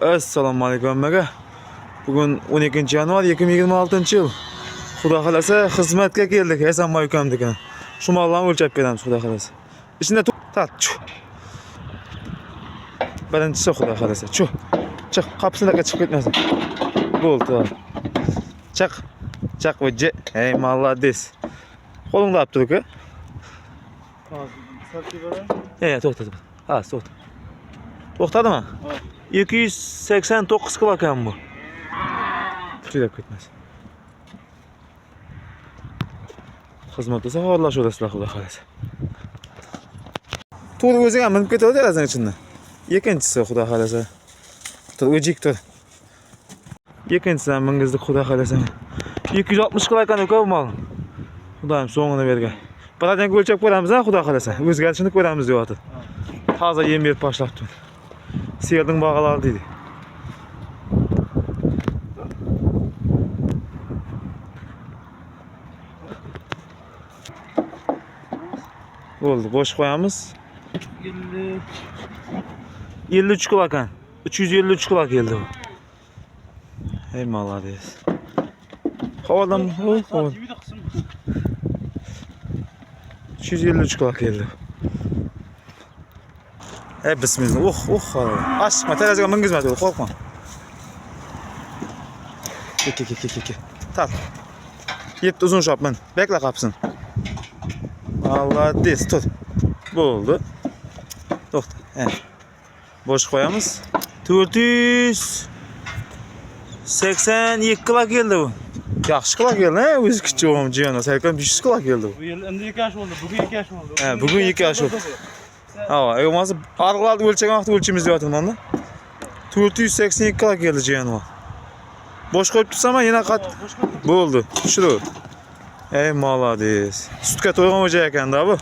Assalomu alaykum hammaga. Bugun 12 yanvar 2026-yil. Xudo xolasa xizmatga keldik Hasanboy ukamnikiga. Shu mollarni o'lchab beramiz xudo xolasa. Ichida tat. Birinchisi xudo xolasa. Chiq, qapsilarga chiqib ketmasin. Bo'ldi. Chiq. Chiq o'ji. Ey molladis. Qo'lingda olib tur uka. To'xta. Ha, to'xta. To'xtadimi? 289 kilogram bu. Tutilib ketmas. Xizmat qilsa xorlashaverasizlar xudo xolasa. Tur o'zing ham minib ketaverasizlar ichidan. Ikkinchisi xudo xolasa. Tur o'jik tur. Ikkinchisi ham mingizlik xudo xolasa. 260 kilogram uka bu mol. Xudoyim so'ngini bergan. Birazdan o'lchab ko'ramiz ha xudo xolasa. O'zgarishini ko'ramiz deyapti. Toza yem berib boshlabdi. Siyerning bağaları deydi. Oldu, boş koyamız. 53 kilogram. 353 kilogram geldi bu. Ey malades. Havadan mı? 353 kilogram geldi. Bismillah. Açma, teraziga mingizma, qo'rqma. Ke. Tat. Yetti uzun shopman. Bekla qapsin. Malades, tut. Bo'ldi. To'xta. Bosh qo'yamiz. 482 kilo keldi bu. Yaxshi kilo keldi, o'zi kichig'im jiyana, salkam 500 kilo keldi bu. Bu yil endi 2 yosh bo'ldi, bugun 2 yosh bo'ldi. Bugun 2 yosh bo'ldi. Olmasa arıqlarni o'lchagan vaqtda o'lchimiz deyapman da. 482 kilo keldi jiyana. Bosh qo'yib tursam yana qat bo'ldi. Shu. Ey malades. Sutga to'ygan o'ja ekanda bu.